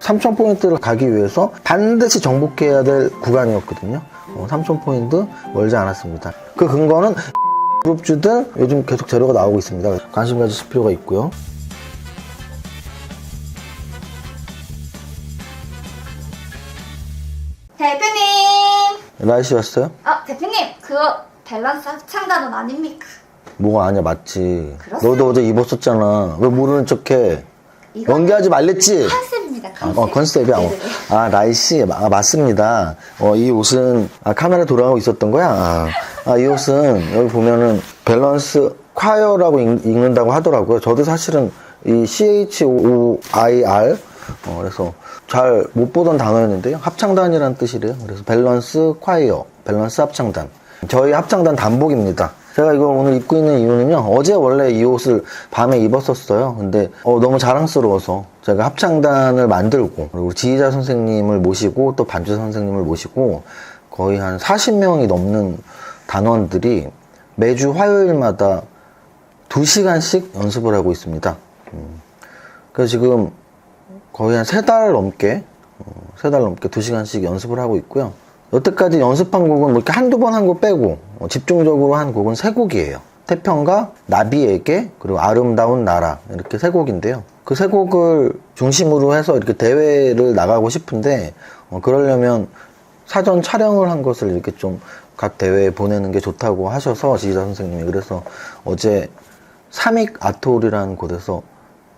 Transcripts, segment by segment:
3000포인트를 가기 위해서 반드시 정복해야 될 구간이었거든요. 3000포인트 멀지 않았습니다. 그 근거는 그룹주들 요즘 계속 재료가 나오고 있습니다. 관심 가지실 필요가 있고요. 대표님! 라이씨 왔어요? 대표님! 그거 밸런스 합창단원 아닙니까? 뭐가 아니야, 맞지. 그렇습니다. 너도 어제 입었었잖아. 왜 모르는 척해? 이거 연기하지 말랬지? 컨셉입니다, 컨셉. 컨셉이야. 네네네. 라이씨, 맞습니다. 이 옷은, 카메라 돌아가고 있었던 거야? 이 옷은, 여기 보면은, 밸런스 콰이어라고 읽는다고 하더라고요. 저도 사실은, 이 CHOIR, 그래서, 잘 못 보던 단어였는데요. 합창단이라는 뜻이래요. 그래서 밸런스 콰이어, 밸런스 합창단. 저희 합창단 단복입니다. 제가 이걸 오늘 입고 있는 이유는요, 어제 원래 이 옷을 밤에 입었었어요. 근데 너무 자랑스러워서 제가 합창단을 만들고, 그리고 지휘자 선생님을 모시고 또 반주 선생님을 모시고 거의 한 40명이 넘는 단원들이 매주 화요일마다 2시간씩 연습을 하고 있습니다. 그래서 지금 거의 한 3달 넘게 2시간씩 연습을 하고 있고요. 여태까지 연습한 곡은 뭐 이렇게 한두 번 한 곡 빼고 집중적으로 한 곡은 3곡이에요. 태평가, 나비에게, 그리고 아름다운 나라, 이렇게 3곡인데요. 그 3곡을 중심으로 해서 이렇게 대회를 나가고 싶은데 그러려면 사전 촬영을 한 것을 이렇게 좀 각 대회에 보내는 게 좋다고 하셔서 지휘자 선생님이, 그래서 어제 삼익 아트홀이라는 곳에서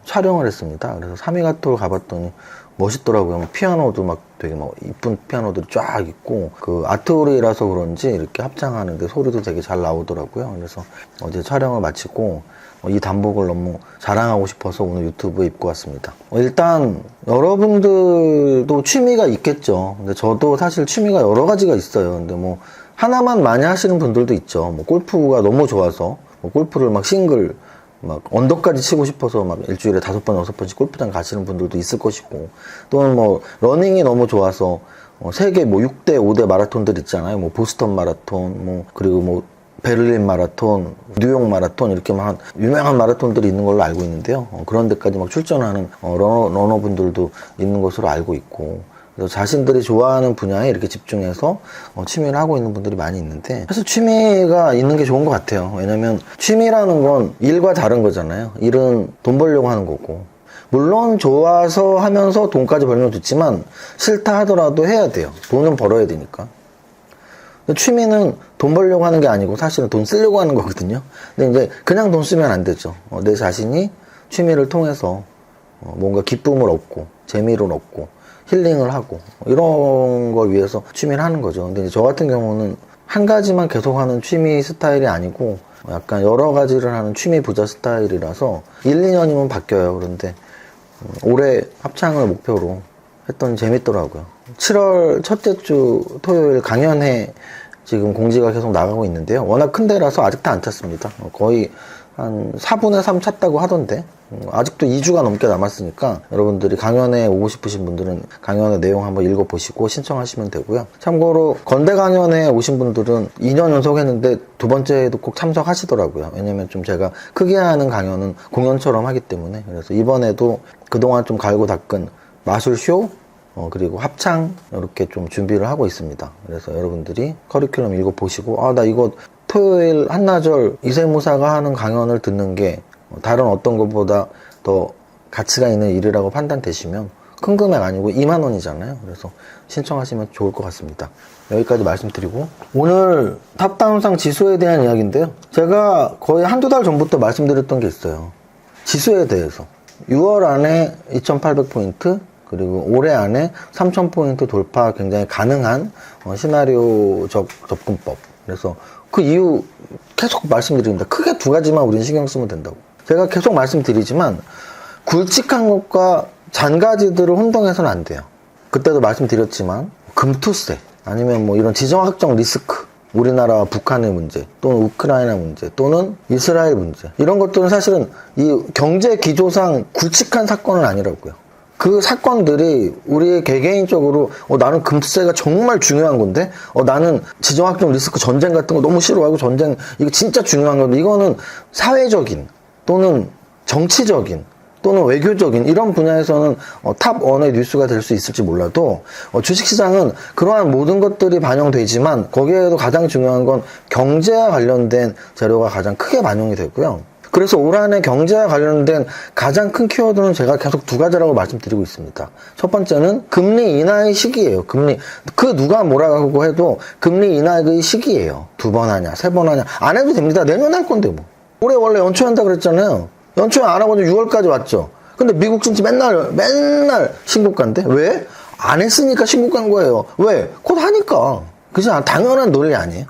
촬영을 했습니다. 그래서 삼익 아트홀 가봤더니 멋있더라고요. 피아노도 막 되게 막 이쁜 피아노들이 쫙 있고, 그 아트홀이라서 그런지 이렇게 합창하는데 소리도 되게 잘 나오더라고요. 그래서 어제 촬영을 마치고 이 단복을 너무 자랑하고 싶어서 오늘 유튜브에 입고 왔습니다. 일단 여러분들도 취미가 있겠죠. 근데 저도 사실 취미가 여러 가지가 있어요. 근데 뭐 하나만 많이 하시는 분들도 있죠. 뭐 골프가 너무 좋아서 골프를 막 싱글 막 언더까지 치고 싶어서 막 일주일에 5번, 6번씩 골프장 가시는 분들도 있을 것이고, 또는 뭐 러닝이 너무 좋아서 세계 뭐 6대, 5대 마라톤들 있잖아요. 뭐 보스턴 마라톤, 뭐 그리고 뭐 베를린 마라톤, 뉴욕 마라톤, 이렇게 막 유명한 마라톤들이 있는 걸로 알고 있는데요. 그런 데까지 막 출전하는 러너분들도 있는 것으로 알고 있고, 그래서 자신들이 좋아하는 분야에 이렇게 집중해서 취미를 하고 있는 분들이 많이 있는데, 사실 취미가 있는 게 좋은 것 같아요. 왜냐면 취미라는 건 일과 다른 거잖아요. 일은 돈 벌려고 하는 거고, 물론 좋아서 하면서 돈까지 벌면 좋지만 싫다 하더라도 해야 돼요. 돈은 벌어야 되니까. 취미는 돈 벌려고 하는 게 아니고 사실은 돈 쓰려고 하는 거거든요. 근데 이제 그냥 돈 쓰면 안 되죠. 내 자신이 취미를 통해서 뭔가 기쁨을 얻고 재미를 얻고 힐링을 하고 이런 걸 위해서 취미를 하는 거죠. 근데 이제 저 같은 경우는 한 가지만 계속하는 취미 스타일이 아니고 약간 여러 가지를 하는 취미 부자 스타일이라서 1, 2년이면 바뀌어요. 그런데 올해 합창을 목표로 했더니 재밌더라고요. 7월 첫째 주 토요일 강연회 지금 공지가 계속 나가고 있는데요. 워낙 큰 데라서 아직도 안 찼습니다. 거의 한 4분의 3 찼다고 하던데, 아직도 2주가 넘게 남았으니까 여러분들이 강연에 오고 싶으신 분들은 강연의 내용 한번 읽어보시고 신청하시면 되고요. 참고로 건대 강연에 오신 분들은 2년 연속 했는데 2번째도 꼭 참석하시더라고요. 왜냐면 좀 제가 크게 하는 강연은 공연처럼 하기 때문에. 그래서 이번에도 그동안 좀 갈고 닦은 마술쇼, 그리고 합창 이렇게 좀 준비를 하고 있습니다. 그래서 여러분들이 커리큘럼 읽어보시고, 나 이거 토요일 한나절 이세무사가 하는 강연을 듣는 게 다른 어떤 것보다 더 가치가 있는 일이라고 판단되시면, 큰 금액 아니고 2만 원이잖아요. 그래서 신청하시면 좋을 것 같습니다. 여기까지 말씀드리고, 오늘 탑다운상 지수에 대한 이야기인데요. 제가 거의 한두 달 전부터 말씀드렸던 게 있어요. 지수에 대해서 6월 안에 2800포인트, 그리고 올해 안에 3000포인트 돌파 굉장히 가능한 시나리오적 접근법. 그래서 그 이유 계속 말씀드립니다. 크게 2가지만 우리는 신경 쓰면 된다고. 제가 계속 말씀드리지만 굵직한 것과 잔가지들을 혼동해서는 안 돼요. 그때도 말씀드렸지만 금투세, 아니면 뭐 이런 지정학적 리스크, 우리나라와 북한의 문제, 또는 우크라이나 문제, 또는 이스라엘 문제, 이런 것들은 사실은 이 경제 기조상 굵직한 사건은 아니라고요. 그 사건들이 우리 개개인적으로 나는 금투세가 정말 중요한 건데, 나는 지정학적 리스크 전쟁 같은 거 너무 싫어하고, 전쟁 이거 진짜 중요한 건데, 이거는 사회적인 또는 정치적인 또는 외교적인 이런 분야에서는 탑 원의 뉴스가 될 수 있을지 몰라도 주식시장은 그러한 모든 것들이 반영되지만 거기에도 가장 중요한 건 경제와 관련된 재료가 가장 크게 반영이 되고요. 그래서 올 한해 경제와 관련된 가장 큰 키워드는 제가 계속 두 가지라고 말씀드리고 있습니다. 첫 번째는 금리 인하의 시기예요. 금리. 그 누가 뭐라고 해도 금리 인하의 시기예요. 2번 하냐, 3번 하냐. 안 해도 됩니다. 내년에 할 건데 뭐. 올해 원래 연초한다 그랬잖아요. 연초에 안 하고 6월까지 왔죠. 근데 미국 증시 맨날 신고가인데? 왜? 안 했으니까 신고가인 거예요. 왜? 곧 하니까. 그지? 당연한 논리 아니에요?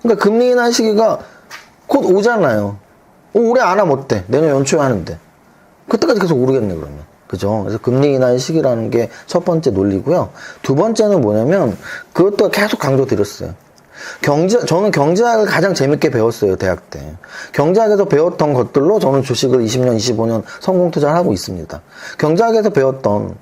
그러니까 금리 인하 시기가 곧 오잖아요. 올해 안 하면 어때? 내년 연초에 하는데. 그때까지 계속 오르겠네, 그러면. 그죠? 그래서 금리 인하의 시기라는 게 첫 번째 논리고요. 두 번째는 뭐냐면, 그것도 계속 강조드렸어요. 저는 경제학을 가장 재밌게 배웠어요, 대학 때. 경제학에서 배웠던 것들로 저는 주식을 20년, 25년 성공 투자를 하고 있습니다. 경제학에서 배웠던,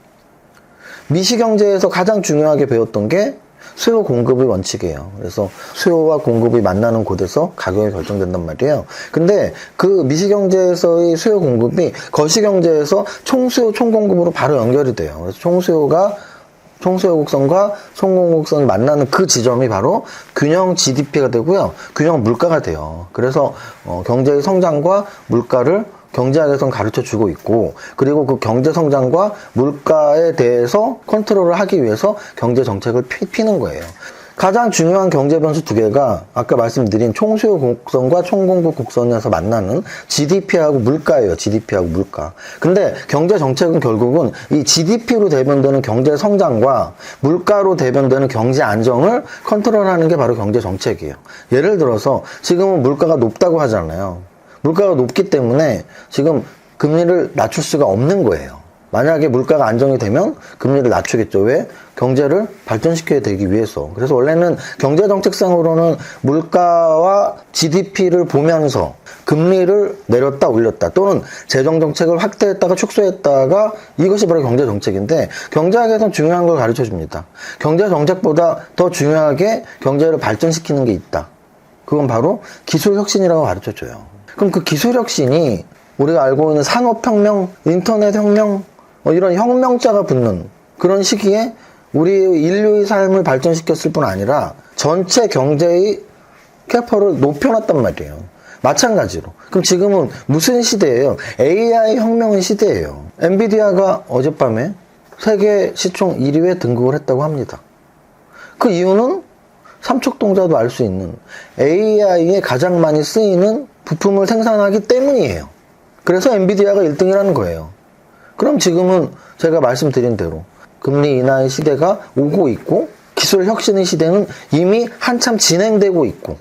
미시경제에서 가장 중요하게 배웠던 게 수요 공급의 원칙이에요. 그래서 수요와 공급이 만나는 곳에서 가격이 결정된단 말이에요. 근데 그 미시경제에서의 수요 공급이 거시경제에서 총수요, 총공급으로 바로 연결이 돼요. 그래서 총수요 곡선과 총공급선이 만나는 그 지점이 바로 균형 GDP가 되고요. 균형 물가가 돼요. 그래서 경제의 성장과 물가를 경제학에서는 가르쳐 주고 있고, 그리고 그 경제 성장과 물가에 대해서 컨트롤을 하기 위해서 경제 정책을 피는 거예요. 가장 중요한 경제 변수 두 개가 아까 말씀드린 총수요 곡선과 총공급 곡선에서 만나는 GDP하고 물가예요. GDP하고 물가. 근데 경제 정책은 결국은 이 GDP로 대변되는 경제 성장과 물가로 대변되는 경제 안정을 컨트롤하는 게 바로 경제 정책이에요. 예를 들어서 지금은 물가가 높다고 하잖아요. 물가가 높기 때문에 지금 금리를 낮출 수가 없는 거예요. 만약에 물가가 안정이 되면 금리를 낮추겠죠. 왜? 경제를 발전시켜야 되기 위해서. 그래서 원래는 경제정책상으로는 물가와 GDP를 보면서 금리를 내렸다 올렸다 또는 재정정책을 확대했다가 축소했다가 이것이 바로 경제정책인데 경제학에서는 중요한 걸 가르쳐줍니다. 경제정책보다 더 중요하게 경제를 발전시키는 게 있다. 그건 바로 기술혁신이라고 가르쳐줘요. 그럼 그 기술혁신이 우리가 알고 있는 산업혁명, 인터넷혁명 이런 혁명자가 붙는 그런 시기에 우리 인류의 삶을 발전시켰을 뿐 아니라 전체 경제의 캐파를 높여놨단 말이에요. 마찬가지로. 그럼 지금은 무슨 시대예요? AI 혁명의 시대예요. 엔비디아가 어젯밤에 세계 시총 1위에 등극을 했다고 합니다. 그 이유는 삼척동자도 알 수 있는 AI에 가장 많이 쓰이는 부품을 생산하기 때문이에요. 그래서 엔비디아가 1등이라는 거예요. 그럼 지금은 제가 말씀드린 대로 금리 인하의 시대가 오고 있고 기술 혁신의 시대는 이미 한참 진행되고 있고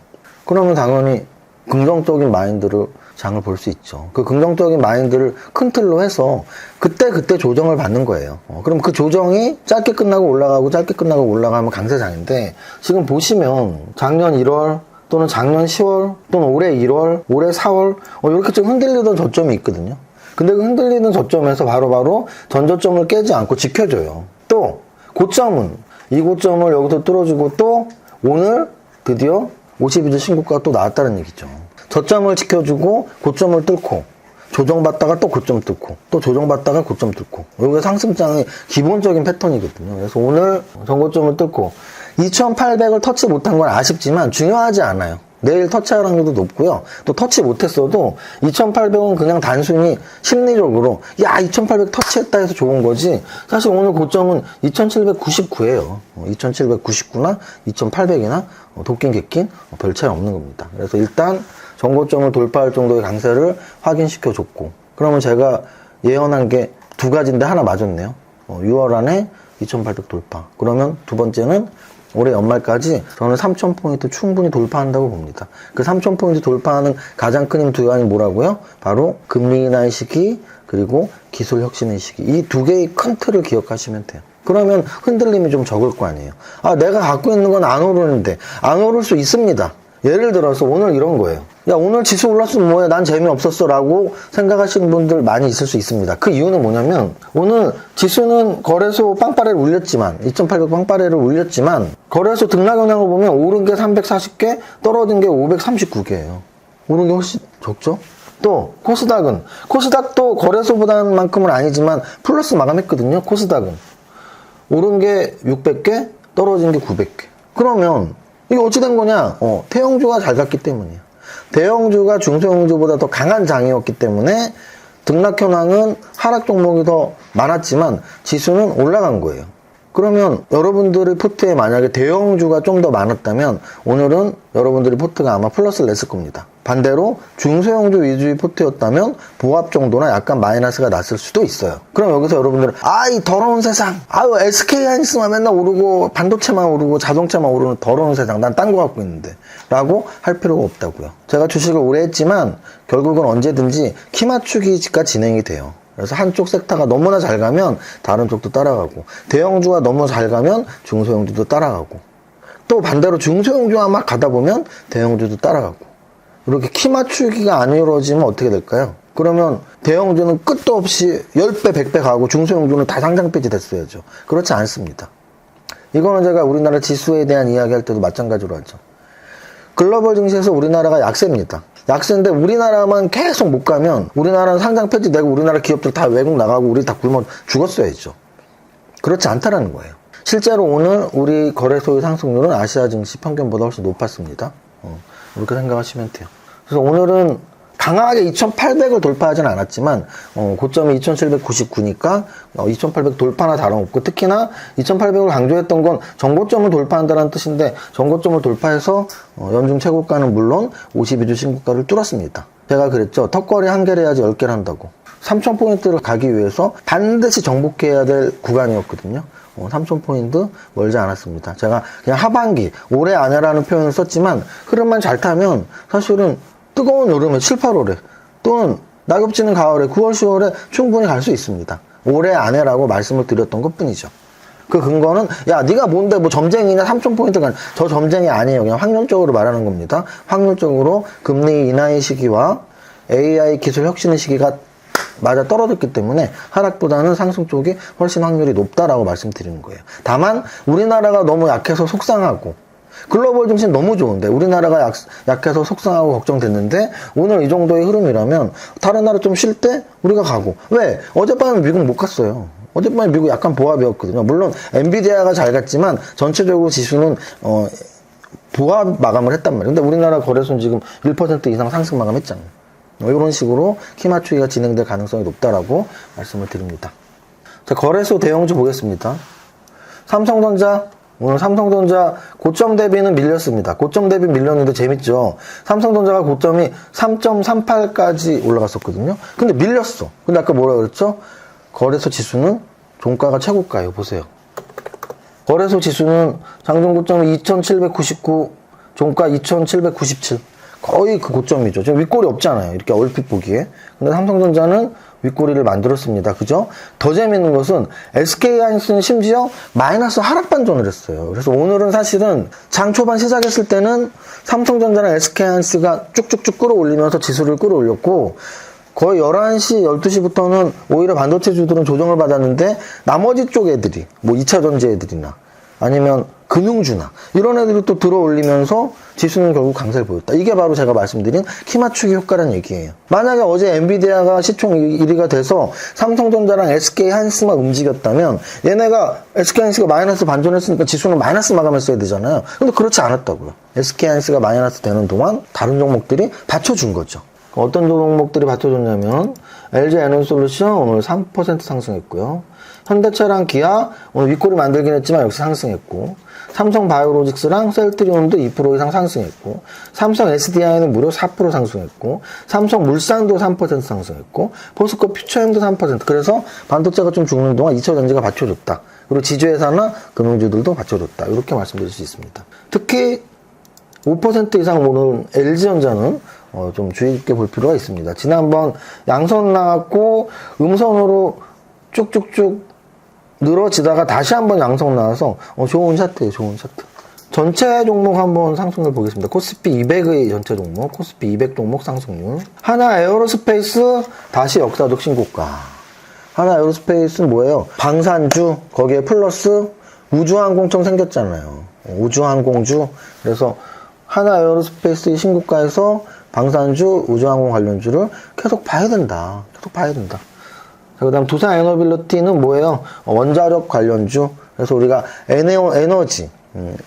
그러면 당연히 긍정적인 마인드를 장을 볼 수 있죠. 그 긍정적인 마인드를 큰 틀로 해서 그때 조정을 받는 거예요. 그럼 그 조정이 짧게 끝나고 올라가고 짧게 끝나고 올라가면 강세장인데 지금 보시면 작년 1월 또는 작년 10월 또는 올해 1월, 올해 4월 이렇게 좀 흔들리던 저점이 있거든요. 근데 그 흔들리는 저점에서 바로바로 전저점을 깨지 않고 지켜줘요. 또 고점은 이 고점을 여기서 뚫어주고 또 오늘 드디어 52주 신고가가 또 나왔다는 얘기죠. 저점을 지켜주고 고점을 뚫고 조정받다가 또 고점 뚫고 또 조정받다가 고점 뚫고 이게 상승장의 기본적인 패턴이거든요. 그래서 오늘 전고점을 뚫고 2800을 터치 못한 건 아쉽지만 중요하지 않아요. 내일 터치할 확률도 높고요. 또 터치 못했어도 2800은 그냥 단순히 심리적으로 2800 터치했다 해서 좋은 거지 사실 오늘 고점은 2799예요. 2799나 2800이나 도끼인 객긴 별 차이 없는 겁니다. 그래서 일단 전고점을 돌파할 정도의 강세를 확인시켜줬고 그러면 제가 예언한 게 두 가지인데 하나 맞았네요. 6월 안에 2800 돌파. 그러면 두 번째는 올해 연말까지 저는 3000포인트 충분히 돌파한다고 봅니다. 그 3000포인트 돌파하는 가장 큰 힘 두 가지 뭐라고요? 바로 금리 인하의 시기 그리고 기술 혁신의 시기. 이 두 개의 큰 틀을 기억하시면 돼요. 그러면 흔들림이 좀 적을 거 아니에요. 내가 갖고 있는 건 안 오르는데 안 오를 수 있습니다. 예를 들어서 오늘 이런 거예요. 오늘 지수 올랐으면 뭐해 난 재미없었어 라고 생각하시는 분들 많이 있을 수 있습니다. 그 이유는 뭐냐면 오늘 지수는 거래소 빵빠레를 울렸지만 2800 빵빠레를 울렸지만 거래소 등락 영향을 보면 오른 게 340개 떨어진 게 539개예요. 오른 게 훨씬 적죠? 또 코스닥도 거래소보다만큼은 아니지만 플러스 마감했거든요. 코스닥은 오른 게 600개, 떨어진 게 900개. 그러면 이게 어찌 된 거냐? 대형주가 잘 갔기 때문이에요. 대형주가 중소형주보다 더 강한 장이었기 때문에 등락 현황은 하락 종목이 더 많았지만 지수는 올라간 거예요. 그러면 여러분들의 포트에 만약에 대형주가 좀 더 많았다면 오늘은 여러분들의 포트가 아마 플러스를 냈을 겁니다. 반대로 중소형주 위주의 포트였다면 보합 정도나 약간 마이너스가 났을 수도 있어요. 그럼 여기서 여러분들은 이 더러운 세상, SK하이닉스만 맨날 오르고 반도체만 오르고 자동차만 오르는 더러운 세상, 난 딴 거 갖고 있는데 라고 할 필요가 없다고요. 제가 주식을 오래 했지만 결국은 언제든지 키 맞추기가 진행이 돼요. 그래서 한쪽 섹터가 너무나 잘 가면 다른 쪽도 따라가고, 대형주가 너무 잘 가면 중소형주도 따라가고, 또 반대로 중소형주가 막 가다 보면 대형주도 따라가고, 이렇게 키 맞추기가 안 이루어지면 어떻게 될까요? 그러면 대형주는 끝도 없이 10배, 100배 가고 중소형주는 다 상장 폐지 됐어야죠. 그렇지 않습니다. 이거는 제가 우리나라 지수에 대한 이야기할 때도 마찬가지로 하죠. 글로벌 증시에서 우리나라가 약세입니다. 약세인데 우리나라만 계속 못 가면 우리나라는 상장 폐지되고 우리나라 기업들 다 외국 나가고 우리 다 굶어 죽었어야죠. 그렇지 않다라는 거예요. 실제로 오늘 우리 거래소의 상승률은 아시아 증시 평균보다 훨씬 높았습니다. 이렇게 생각하시면 돼요. 그래서 오늘은 강하게 2800을 돌파하진 않았지만 고점이 2799니까 2800 돌파나 다름없고, 특히나 2800을 강조했던 건 전고점을 돌파한다는 뜻인데 전고점을 돌파해서 연중 최고가는 물론 52주 신고가를 뚫었습니다. 제가 그랬죠. 턱걸이 한 개를 해야지 10개를 한다고. 3000포인트를 가기 위해서 반드시 정복해야 될 구간이었거든요. 3000포인트 멀지 않았습니다. 제가 그냥 하반기, 올해 안에라는 표현을 썼지만 흐름만 잘 타면 사실은 뜨거운 여름에 7, 8월에 또는 낙엽지는 가을에 9월, 10월에 충분히 갈 수 있습니다. 올해 안에라고 말씀을 드렸던 것 뿐이죠. 그 근거는 네가 뭔데 뭐 점쟁이냐 3000포인트가, 저 점쟁이 아니에요. 그냥 확률적으로 말하는 겁니다. 확률적으로 금리 인하의 시기와 AI 기술 혁신의 시기가 맞아 떨어졌기 때문에 하락보다는 상승 쪽이 훨씬 확률이 높다라고 말씀드리는 거예요. 다만 우리나라가 너무 약해서 속상하고, 글로벌 증시는 너무 좋은데 우리나라가 약해서 속상하고 걱정됐는데, 오늘 이 정도의 흐름이라면 다른 나라 좀 쉴 때 우리가 가고. 왜? 어젯밤에 미국 못 갔어요. 어젯밤에 미국 약간 보합이었거든요. 물론 엔비디아가 잘 갔지만 전체적으로 지수는 보합 마감을 했단 말이에요. 근데 우리나라 거래소는 지금 1% 이상 상승 마감했잖아요. 이런 식으로 키 맞추기가 진행될 가능성이 높다라고 말씀을 드립니다. 자, 거래소 대형주 보겠습니다. 삼성전자, 오늘 삼성전자 고점 대비는 밀렸습니다. 고점 대비 밀렸는데 재밌죠. 삼성전자가 고점이 3.38까지 올라갔었거든요. 근데 밀렸어. 근데 아까 뭐라 그랬죠? 거래소 지수는 종가가 최고가예요. 보세요. 거래소 지수는 장중 고점이 2799, 종가 2797. 거의 그 고점이죠. 지금 윗골이 없잖아요. 이렇게 얼핏 보기에. 근데 삼성전자는 윗꼬리를 만들었습니다. 그죠? 더 재밌는 것은 SK하이닉스는 심지어 마이너스 하락 반전을 했어요. 그래서 오늘은 사실은 장 초반 시작했을 때는 삼성전자랑 SK하이닉스가 쭉쭉쭉 끌어올리면서 지수를 끌어올렸고, 거의 11시, 12시부터는 오히려 반도체주들은 조정을 받았는데 나머지 쪽 애들이, 뭐 2차전지 애들이나 아니면 금융주나 이런 애들이 또 들어올리면서 지수는 결국 강세를 보였다. 이게 바로 제가 말씀드린 키 맞추기 효과라는 얘기예요. 만약에 어제 엔비디아가 시총 1위가 돼서 삼성전자랑 SK하이닉스만 움직였다면 얘네가 SK하이닉스가 마이너스 반전했으니까 지수는 마이너스 마감했어야 되잖아요. 근데 그렇지 않았다고요. SK하이닉스가 마이너스 되는 동안 다른 종목들이 받쳐준 거죠. 어떤 종목들이 받쳐줬냐면 LG에너지솔루션 오늘 3% 상승했고요. 현대차랑 기아 오늘 윗골이 만들긴 했지만 역시 상승했고, 삼성바이오로직스랑 셀트리온도 2% 이상 상승했고, 삼성 SDI는 무려 4% 상승했고, 삼성물산도 3% 상승했고, 포스코 퓨처엠도 3%. 그래서 반도체가 좀 죽는 동안 2차전지가 받쳐줬다. 그리고 지주회사나 금융주들도 받쳐줬다. 이렇게 말씀드릴 수 있습니다. 특히 5% 이상 오른 LG전자는 좀 주의 깊게 볼 필요가 있습니다. 지난번 양선 나왔고 음선으로 쭉쭉쭉 늘어지다가 다시 한번 양성 나와서 좋은 차트예요. 좋은 차트. 전체 종목 한번 상승을 보겠습니다. 코스피 200의 전체 종목, 코스피 200 종목 상승률. 하나 에어로스페이스 다시 역사적 신고가. 하나 에어로스페이스는 뭐예요? 방산주, 거기에 플러스 우주항공청 생겼잖아요. 우주항공주. 그래서 하나 에어로스페이스의 신고가에서 방산주, 우주항공 관련주를 계속 봐야 된다. 계속 봐야 된다. 자, 그 다음 두산 에너빌리티는 뭐예요? 원자력 관련주. 그래서 우리가 에너지,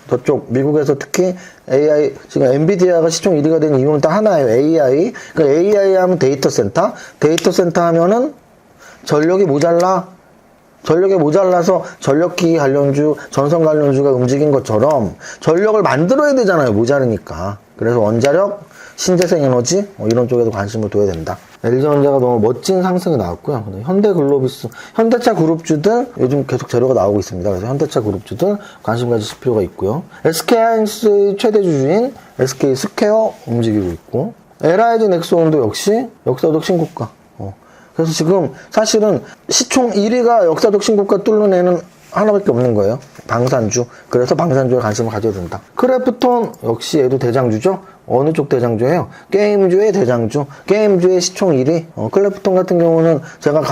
저쪽 미국에서 특히 AI, 지금 엔비디아가 시총 1위가 된 이유는 딱 하나예요. AI. 그러니까 AI 하면 데이터 센터 하면은 전력이 모자라서 전력기기 관련주, 전선 관련주가 움직인 것처럼 전력을 만들어야 되잖아요. 모자르니까. 그래서 원자력, 신재생 에너지 이런 쪽에도 관심을 둬야 된다. LG전자가 너무 멋진 상승이 나왔고요. 현대글로비스, 현대차 그룹주들 요즘 계속 재료가 나오고 있습니다. 그래서 현대차 그룹주들 관심 가지실 필요가 있고요. SK하이닉스의 최대 주주인 SK스퀘어 움직이고 있고, LIG 넥스온도 역시 역사적 신고가. 그래서 지금 사실은 시총 1위가 역사적 신고가 뚫는 애는 하나밖에 없는 거예요. 방산주. 그래서 방산주에 관심을 가져야 된다. 크래프톤 역시 얘도 대장주죠. 어느 쪽 대장주예요? 게임주의 대장주. 게임주의 시총 1위. 크래프톤 같은 경우는 제가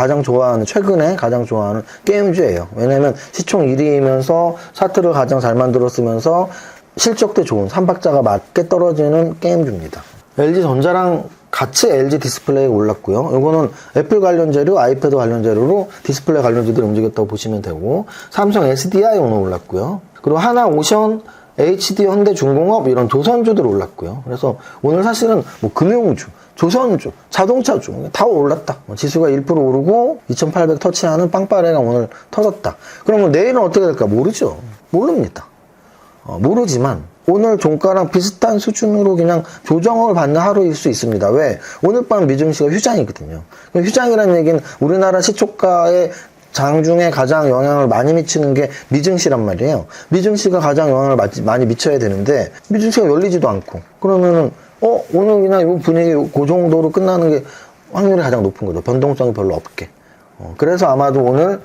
최근에 가장 좋아하는 게임주예요. 왜냐면 시총 1위이면서 차트를 가장 잘 만들었으면서 실적도 좋은, 삼박자가 맞게 떨어지는 게임주입니다. LG전자랑 같이 LG 디스플레이가 올랐고요. 이거는 애플 관련 재료, 아이패드 관련 재료로 디스플레이 관련주들이 움직였다고 보시면 되고, 삼성 SDI 오늘 올랐고요. 그리고 하나오션, HD 현대중공업 이런 조선주들 올랐고요. 그래서 오늘 사실은 뭐 금융주, 조선주, 자동차주 다 올랐다. 지수가 1% 오르고 2800 터치하는 빵빠레가 오늘 터졌다. 그러면 내일은 어떻게 될까? 모르죠. 모릅니다. 모르지만 오늘 종가랑 비슷한 수준으로 그냥 조정을 받는 하루일 수 있습니다. 왜? 오늘 밤 미증시가 휴장이거든요. 휴장이라는 얘기는 우리나라 시초가의 장중에 가장 영향을 많이 미치는 게 미증시란 말이에요. 미증시가 가장 영향을 많이 미쳐야 되는데 미증시가 열리지도 않고, 그러면은 오늘 그냥 이 분위기 그 정도로 끝나는 게 확률이 가장 높은 거죠. 변동성이 별로 없게. 그래서 아마도 오늘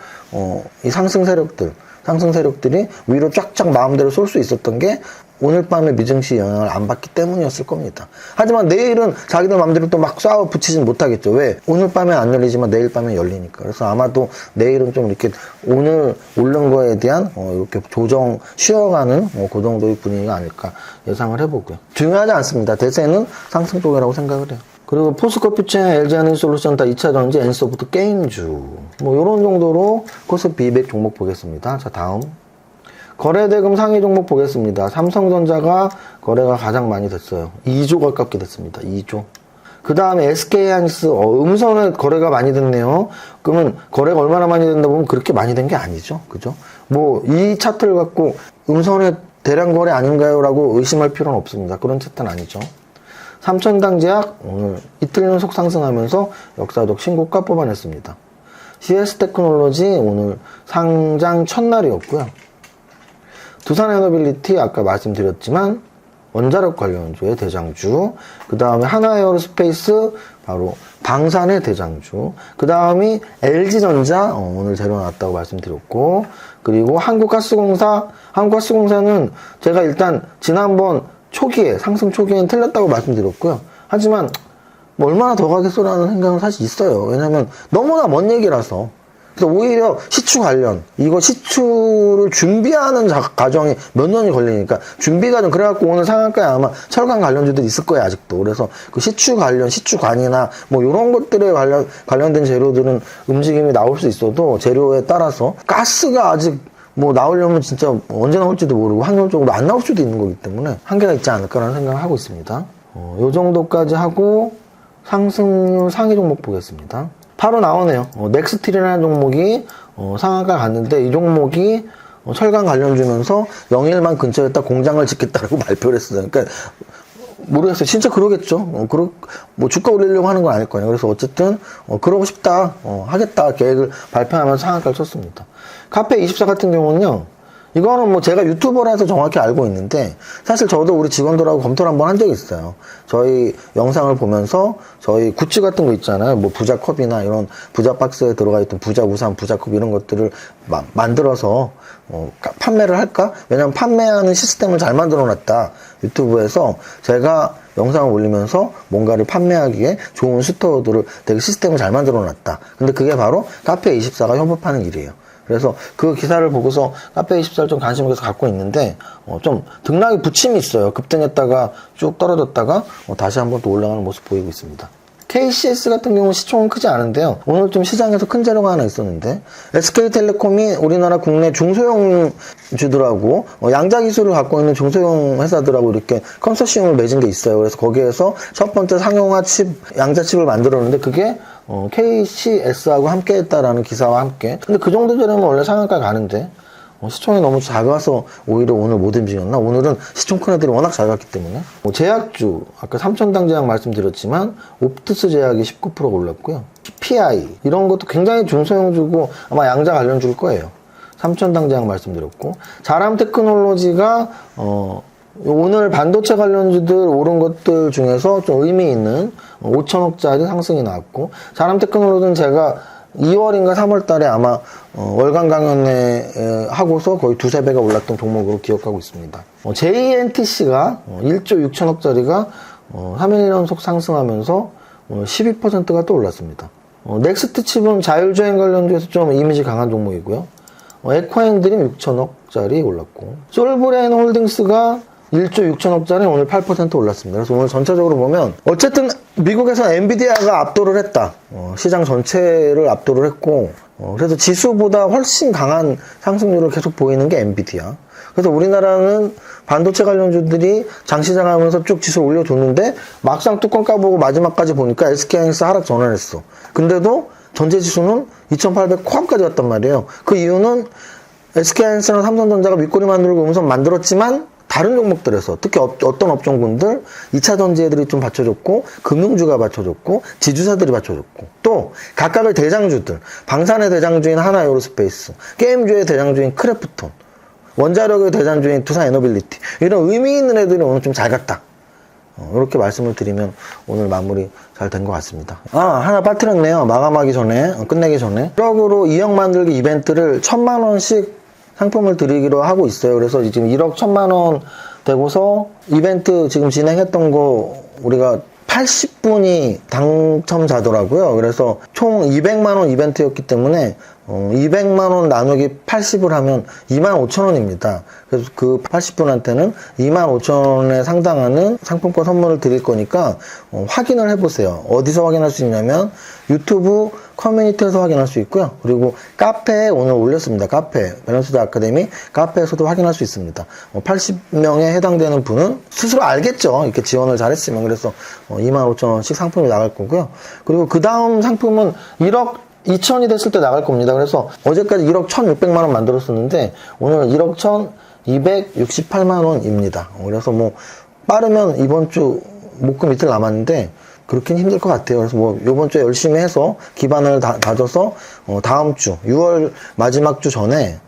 이 상승 세력들이 위로 쫙쫙 마음대로 쏠 수 있었던 게 오늘 밤에 미증시 영향을 안 받기 때문이었을 겁니다. 하지만 내일은 자기들 마음대로 또 막 쏴 붙이진 못하겠죠. 왜? 오늘 밤에 안 열리지만 내일 밤에 열리니까. 그래서 아마도 내일은 좀 이렇게 오늘 오른 거에 대한 이렇게 조정 쉬어가는 그 정도의 분위기가 아닐까 예상을 해보고요. 중요하지 않습니다. 대세는 상승 쪽이라고 생각을 해요. 그리고 포스코피체, LG에너지솔루션 다 2차전지, N소프트 게임주 이런 정도로 코스피 200 종목 보겠습니다. 자, 다음 거래대금 상위 종목 보겠습니다. 삼성전자가 거래가 가장 많이 됐어요. 2조 가깝게 됐습니다. 2조. 그 다음에 SK하이닉스 음선에 거래가 많이 됐네요. 그러면 거래가 얼마나 많이 된다 보면 그렇게 많이 된 게 아니죠. 그죠? 이 차트를 갖고 음선의 대량 거래 아닌가요? 라고 의심할 필요는 없습니다. 그런 차트는 아니죠. 삼천당제약 오늘 이틀 연속 상승하면서 역사적 신고가 뽑아냈습니다. CS테크놀로지 오늘 상장 첫날이었고요. 두산에너빌리티 아까 말씀드렸지만 원자력 관련주의 대장주, 그 다음에 하나에어로스페이스 바로 방산의 대장주, 그 다음이 LG전자 오늘 재료 나왔다고 말씀드렸고, 그리고 한국가스공사는 제가 일단 지난번 상승 초기에는 틀렸다고 말씀드렸고요. 하지만 얼마나 더 가겠소라는 생각은 사실 있어요. 왜냐면 너무나 먼 얘기라서. 그래서 오히려 시추 관련, 이거 시추를 준비하는 과정이 몇 년이 걸리니까 준비 과정, 그래갖고 오늘 상한가에 아마 철강 관련주들이 있을 거예요, 아직도. 그래서 그 시추관이나 이런 것들에 관련된 재료들은 움직임이 나올 수 있어도 재료에 따라서 가스가 아직 나오려면 진짜 언제 나올지도 모르고 확률적으로 안 나올 수도 있는 거기 때문에 한계가 있지 않을까라는 생각을 하고 있습니다. 요 정도까지 하고 상승률 상위 종목 보겠습니다. 바로 나오네요. 넥스틸이라는 종목이 상한가 갔는데 이 종목이 철강 관련주면서 영일만 근처에 딱 공장을 짓겠다라고 발표를 했어요. 그러니까 모르겠어요. 진짜 그러겠죠. 주가 올리려고 하는 건 아닐 거예요. 그래서 어쨌든 그러고 싶다, 하겠다 계획을 발표하면서 상한가를 쳤습니다. 카페24 같은 경우는요, 이거는 제가 유튜버라서 정확히 알고 있는데, 사실 저도 우리 직원들하고 검토를 한번 한 적이 있어요. 저희 영상을 보면서 저희 굿즈 같은 거 있잖아요. 부자 컵이나 이런 부자 박스에 들어가 있던 부자 우산, 부자 컵 이런 것들을 만들어서 판매를 할까? 왜냐면 판매하는 시스템을 잘 만들어 놨다. 유튜브에서 제가 영상을 올리면서 뭔가를 판매하기에 좋은 스토어들을 되게 시스템을 잘 만들어 놨다. 근데 그게 바로 카페24가 협업하는 일이에요. 그래서 그 기사를 보고서 카페24를 좀 관심을 계속 갖고 있는데, 좀 등락이 부침이 있어요. 급등했다가 쭉 떨어졌다가 다시 한번 또 올라가는 모습 보이고 있습니다. KCS 같은 경우는 시총은 크지 않은데요. 오늘 좀 시장에서 큰 재료가 하나 있었는데, SK텔레콤이 우리나라 국내 중소형주들하고 양자 기술을 갖고 있는 중소형 회사들하고 이렇게 컨소시엄을 맺은 게 있어요. 그래서 거기에서 첫 번째 상용화 칩, 양자 칩을 만들었는데 그게 KCS하고 함께 했다라는 기사와 함께. 근데 그 정도 되면 원래 상한가 가는데, 시총이 너무 작아서 오히려 오늘 못 움직였나? 오늘은 시총 큰 애들이 워낙 잘 갔기 때문에. 제약주, 아까 삼천당 제약 말씀드렸지만, 옵트스 제약이 19% 올랐고요. PPI, 이런 것도 굉장히 중소형주고 아마 양자 관련주일 거예요. 삼천당 제약 말씀드렸고, 자람 테크놀로지가, 오늘 반도체 관련주들 오른 것들 중에서 좀 의미 있는 5천억짜리 상승이 나왔고, 자람 테크놀로지는 제가 2월인가 3월 달에 아마 월간 강연회 하고서 거의 두세 배가 올랐던 종목으로 기억하고 있습니다. JNTC가 1조 6천억짜리가 3일 연속 상승하면서 12%가 또 올랐습니다. 넥스트 칩은 자율주행 관련주에서 좀 이미지 강한 종목이고요. 에코핸드림 6천억짜리 올랐고, 솔브레인 홀딩스가 1조 6천억짜리 오늘 8% 올랐습니다. 그래서 오늘 전체적으로 보면 어쨌든 미국에서 엔비디아가 압도를 했다. 시장 전체를 압도를 했고, 그래서 지수보다 훨씬 강한 상승률을 계속 보이는 게 엔비디아. 그래서 우리나라는 반도체 관련주들이 장시장하면서 쭉 지수를 올려줬는데 막상 뚜껑 까보고 마지막까지 보니까 SK하이닉스 하락 전환했어. 근데도 전체 지수는 2800 코앞까지 갔단 말이에요. 그 이유는 SK하이닉스랑 삼성전자가 윗꼬리 만들고 우선 만들었지만 다른 종목들에서 특히 어떤 업종군들 2차 전지애들이 좀 받쳐줬고, 금융주가 받쳐줬고, 지주사들이 받쳐줬고, 또 각각의 대장주들, 방산의 대장주인 하나에어로스페이스, 게임주의 대장주인 크래프톤, 원자력의 대장주인 두산에너빌리티, 이런 의미 있는 애들이 오늘 좀 잘 갔다. 이렇게 말씀을 드리면 오늘 마무리 잘 된 것 같습니다. 하나 빠뜨렸네요. 마감하기 전에, 끝내기 전에. 트럭으로 2억 만들기 이벤트를 1,000만원씩 상품을 드리기로 하고 있어요. 그래서 지금 1억 1,000만 원 되고서 이벤트 지금 진행했던 거 우리가 80분이 당첨자더라고요. 그래서 총 200만 원 이벤트였기 때문에 200만 원 나누기 80을 하면 25,000원입니다. 그래서 그 80분한테는 25,000원에 상당하는 상품권 선물을 드릴 거니까 확인을 해보세요. 어디서 확인할 수 있냐면 유튜브 커뮤니티에서 확인할 수 있고요. 그리고 카페에 오늘 올렸습니다. 카페, 밸런스드 아카데미 카페에서도 확인할 수 있습니다. 80명에 해당되는 분은 스스로 알겠죠. 이렇게 지원을 잘했으면. 그래서 25,000원씩 상품이 나갈 거고요. 그리고 그 다음 상품은 1억 2천이 됐을 때 나갈 겁니다. 그래서 어제까지 1억 1,600만 원 만들었었는데 오늘 1억 1,268만 원입니다. 그래서 뭐 빠르면 이번 주 목금 이틀 남았는데 그렇긴 힘들 것 같아요. 그래서 뭐 이번 주에 열심히 해서 기반을 다져서 다음 주 6월 마지막 주 전에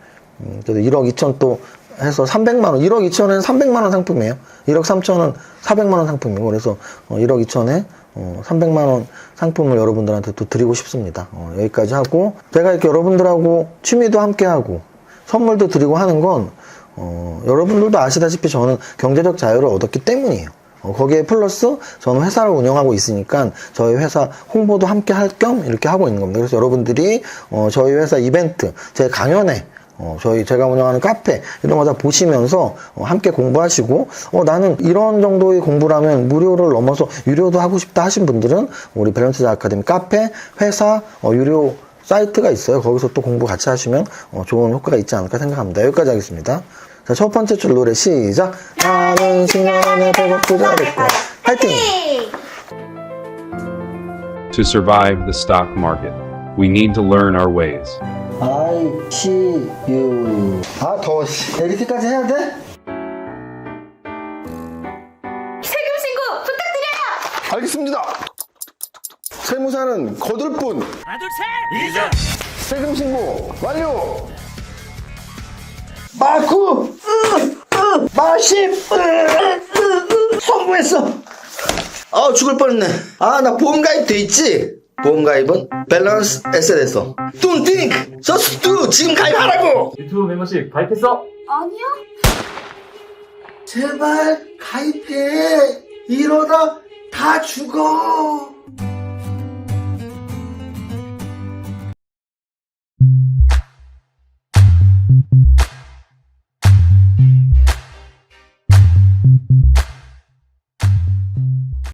그래도 1억 2천 또 해서 300만 원, 1억 2천엔 300만 원 상품이에요. 1억 3천은 400만 원 상품이고, 그래서 1억 2천에 300만 원 상품을 여러분들한테 또 드리고 싶습니다. 여기까지 하고, 제가 이렇게 여러분들하고 취미도 함께 하고 선물도 드리고 하는 건 여러분들도 아시다시피 저는 경제적 자유를 얻었기 때문이에요. 거기에 플러스 저는 회사를 운영하고 있으니까 저희 회사 홍보도 함께 할 겸 이렇게 하고 있는 겁니다. 그래서 여러분들이 저희 회사 이벤트, 제 강연회, 제가 운영하는 카페 이런 거 다 보시면서 함께 공부하시고 나는 이런 정도의 공부라면 무료를 넘어서 유료도 하고 싶다 하신 분들은 우리 밸런스드 아카데미 카페, 회사, 유료 사이트가 있어요. 거기서 또 공부 같이 하시면 좋은 효과가 있지 않을까 생각합니다. 여기까지 하겠습니다. 자, 첫 번째 줄 노래 시작. 나는 10년에 100억 투자했고 파이팅! To survive the stock market, we need to learn our ways. I see you. 더워. 이렇게까지 해야 돼? 세금 신고 부탁드려요. 알겠습니다. 세무사는 거들 뿐. 하나 둘 셋 이자 세금 신고 완료. 마구 마십 성공했어. 죽을 뻔했네. 나 보험 가입 돼 있지? 보험 가입은 밸런스 에셋에서 Don't think, just do. 지금 가입하라고. 유튜브 멤버십 가입했어? 아니요. 제발 가입해. 이러다 다 죽어.